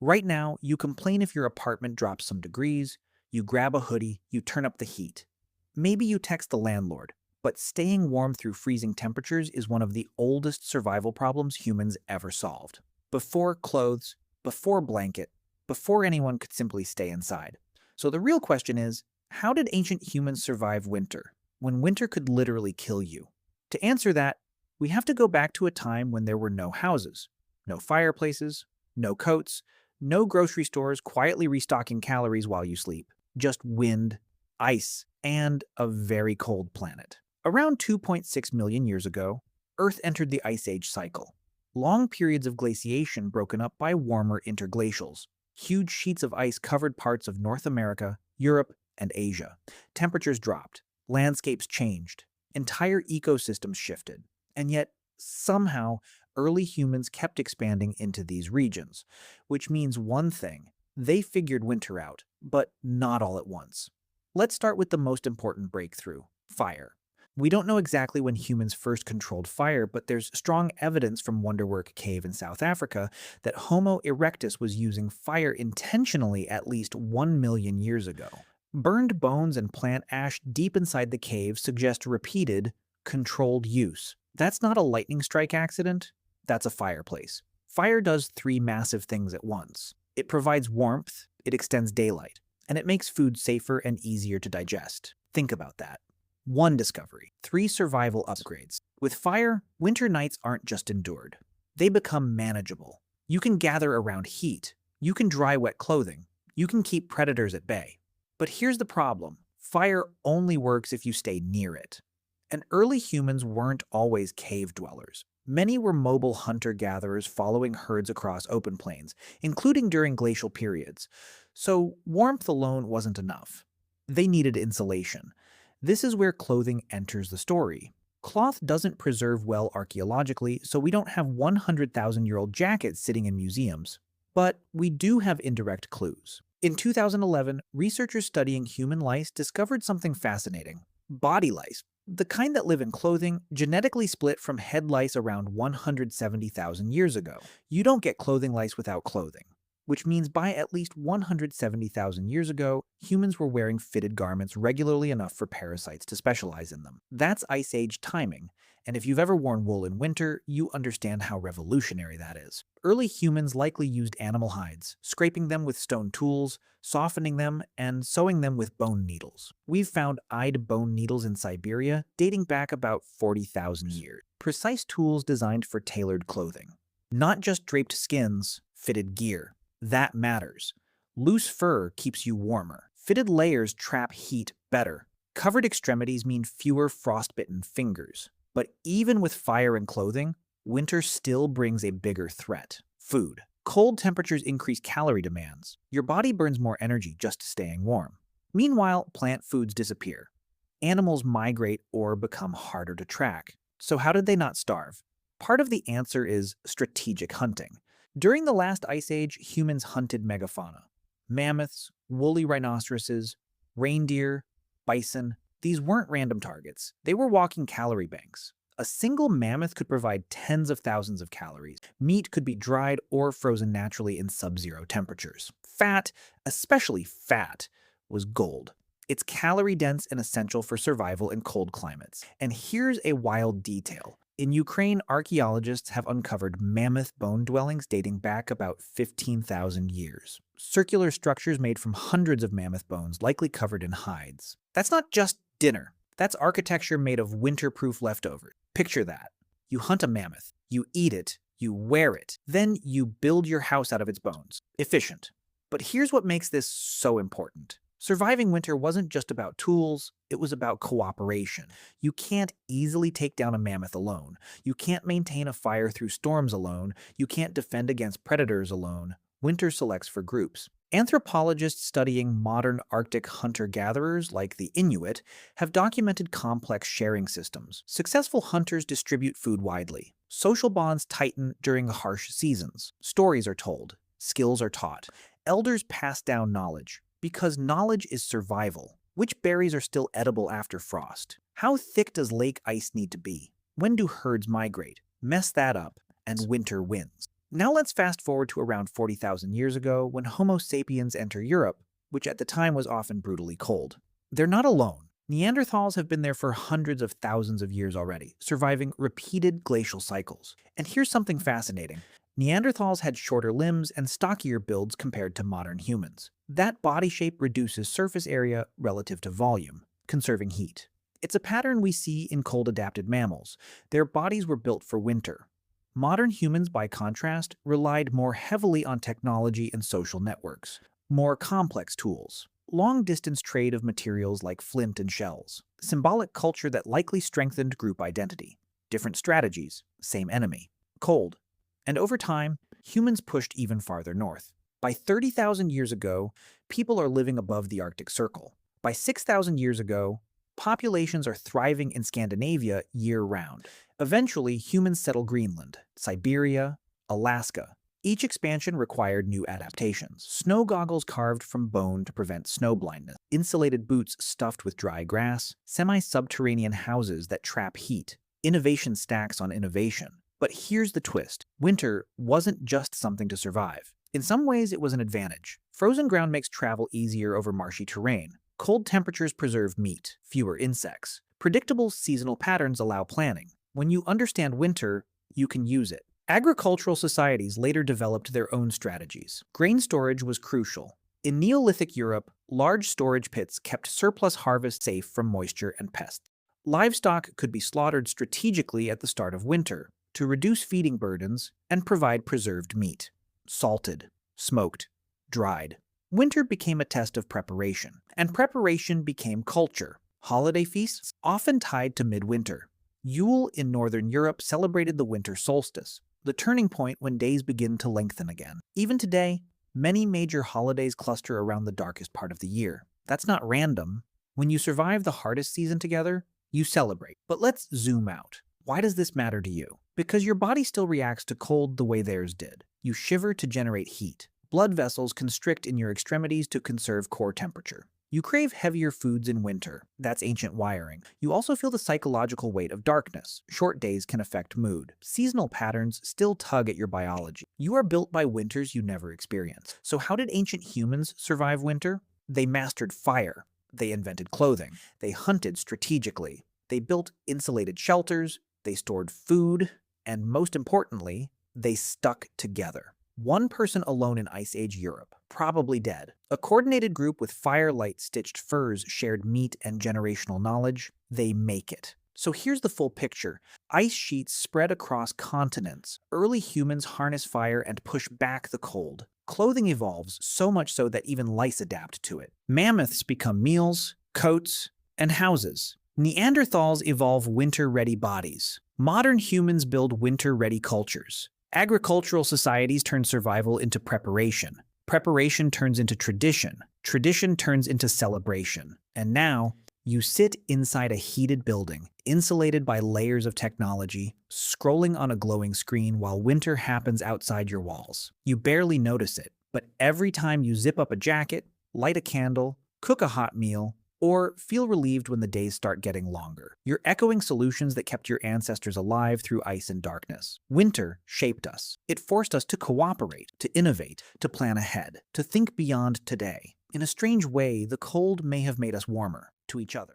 Right now, you complain if your apartment drops some degrees, you grab a hoodie, you turn up the heat. Maybe you text the landlord, but staying warm through freezing temperatures is one of the oldest survival problems humans ever solved. Before clothes, before blanket, before anyone could simply stay inside. So the real question is, how did ancient humans survive winter, when winter could literally kill you? To answer that, we have to go back to a time when there were no houses, no fireplaces, no coats, no grocery stores quietly restocking calories while you sleep, just wind, ice, and a very cold planet. Around 2.6 million years ago, Earth entered the Ice Age cycle. Long periods of glaciation broken up by warmer interglacials. Huge sheets of ice covered parts of North America, Europe, and Asia. Temperatures dropped, landscapes changed, entire ecosystems shifted, and yet, somehow, early humans kept expanding into these regions, which means one thing: they figured winter out, but not all at once. Let's start with the most important breakthrough: fire. We don't know exactly when humans first controlled fire, but there's strong evidence from Wonderwork Cave in South Africa that Homo erectus was using fire intentionally at least 1 million years ago. Burned bones and plant ash deep inside the cave suggest repeated, controlled use. That's not a lightning strike accident, that's a fireplace. Fire does three massive things at once. It provides warmth, it extends daylight, and it makes food safer and easier to digest. Think about that. One discovery, three survival upgrades. With fire, winter nights aren't just endured. They become manageable. You can gather around heat. You can dry wet clothing. You can keep predators at bay. But here's the problem. Fire only works if you stay near it. And early humans weren't always cave dwellers. Many were mobile hunter-gatherers following herds across open plains, including during glacial periods. So warmth alone wasn't enough. They needed insulation. This is where clothing enters the story. Cloth doesn't preserve well archaeologically, so we don't have 100,000-year-old jackets sitting in museums. But we do have indirect clues. In 2011, researchers studying human lice discovered something fascinating. Body lice, the kind that live in clothing, genetically split from head lice around 170,000 years ago. You don't get clothing lice without clothing, which means by at least 170,000 years ago, humans were wearing fitted garments regularly enough for parasites to specialize in them. That's Ice Age timing, and if you've ever worn wool in winter, you understand how revolutionary that is. Early humans likely used animal hides, scraping them with stone tools, softening them, and sewing them with bone needles. We've found eyed bone needles in Siberia dating back about 40,000 years. Precise tools designed for tailored clothing. Not just draped skins, fitted gear. That matters. Loose fur keeps you warmer. Fitted layers trap heat better. Covered extremities mean fewer frostbitten fingers. But even with fire and clothing, winter still brings a bigger threat: food. Cold temperatures increase calorie demands. Your body burns more energy just staying warm. Meanwhile, plant foods disappear. Animals migrate or become harder to track. So how did they not starve? Part of the answer is strategic hunting. During the last ice age, humans hunted megafauna. Mammoths, woolly rhinoceroses, reindeer, bison. These weren't random targets. They were walking calorie banks. A single mammoth could provide tens of thousands of calories. Meat could be dried or frozen naturally in sub-zero temperatures. Fat, especially fat, was gold. It's calorie-dense and essential for survival in cold climates. And here's a wild detail. In Ukraine, archaeologists have uncovered mammoth bone dwellings dating back about 15,000 years. Circular structures made from hundreds of mammoth bones, likely covered in hides. That's not just dinner. That's architecture made of winter-proof leftovers. Picture that. You hunt a mammoth, you eat it, you wear it, then you build your house out of its bones. Efficient. But here's what makes this so important. Surviving winter wasn't just about tools, it was about cooperation. You can't easily take down a mammoth alone. You can't maintain a fire through storms alone. You can't defend against predators alone. Winter selects for groups. Anthropologists studying modern Arctic hunter-gatherers like the Inuit have documented complex sharing systems. Successful hunters distribute food widely. Social bonds tighten during harsh seasons. Stories are told. Skills are taught. Elders pass down knowledge. Because knowledge is survival. Which berries are still edible after frost? How thick does lake ice need to be? When do herds migrate? Mess that up, and winter wins. Now let's fast forward to around 40,000 years ago when Homo sapiens enter Europe, which at the time was often brutally cold. They're not alone. Neanderthals have been there for hundreds of thousands of years already, surviving repeated glacial cycles. And here's something fascinating. Neanderthals had shorter limbs and stockier builds compared to modern humans. That body shape reduces surface area relative to volume, conserving heat. It's a pattern we see in cold-adapted mammals. Their bodies were built for winter. Modern humans, by contrast, relied more heavily on technology and social networks, more complex tools, long-distance trade of materials like flint and shells, symbolic culture that likely strengthened group identity, different strategies, same enemy, cold. And over time, humans pushed even farther north. By 30,000 years ago, people are living above the Arctic Circle. By 6,000 years ago, populations are thriving in Scandinavia year-round. Eventually, humans settle Greenland, Siberia, Alaska. Each expansion required new adaptations. Snow goggles carved from bone to prevent snow blindness, insulated boots stuffed with dry grass, semi-subterranean houses that trap heat. Innovation stacks on innovation. But here's the twist. Winter wasn't just something to survive. In some ways, it was an advantage. Frozen ground makes travel easier over marshy terrain. Cold temperatures preserve meat, fewer insects. Predictable seasonal patterns allow planning. When you understand winter, you can use it. Agricultural societies later developed their own strategies. Grain storage was crucial. In Neolithic Europe, large storage pits kept surplus harvests safe from moisture and pests. Livestock could be slaughtered strategically at the start of winter to reduce feeding burdens and provide preserved meat. Salted, smoked, dried. Winter became a test of preparation, and preparation became culture. Holiday feasts, often tied to midwinter. Yule in Northern Europe celebrated the winter solstice, the turning point when days begin to lengthen again. Even today, many major holidays cluster around the darkest part of the year. That's not random. When you survive the hardest season together, you celebrate. But let's zoom out. Why does this matter to you? Because your body still reacts to cold the way theirs did. You shiver to generate heat. Blood vessels constrict in your extremities to conserve core temperature. You crave heavier foods in winter. That's ancient wiring. You also feel the psychological weight of darkness. Short days can affect mood. Seasonal patterns still tug at your biology. You are built by winters you never experienced. So how did ancient humans survive winter? They mastered fire. They invented clothing. They hunted strategically. They built insulated shelters. They stored food. And most importantly, they stuck together. One person alone in Ice Age Europe, probably dead. A coordinated group with firelight-stitched furs shared meat and generational knowledge. They make it. So here's the full picture. Ice sheets spread across continents. Early humans harness fire and push back the cold. Clothing evolves, so much so that even lice adapt to it. Mammoths become meals, coats, and houses. Neanderthals evolve winter-ready bodies. Modern humans build winter-ready cultures. Agricultural societies turn survival into preparation. Preparation turns into tradition. Tradition turns into celebration. And now, you sit inside a heated building, insulated by layers of technology, scrolling on a glowing screen while winter happens outside your walls. You barely notice it, but every time you zip up a jacket, light a candle, cook a hot meal, or feel relieved when the days start getting longer. You're echoing solutions that kept your ancestors alive through ice and darkness. Winter shaped us. It forced us to cooperate, to innovate, to plan ahead, to think beyond today. In a strange way, the cold may have made us warmer to each other.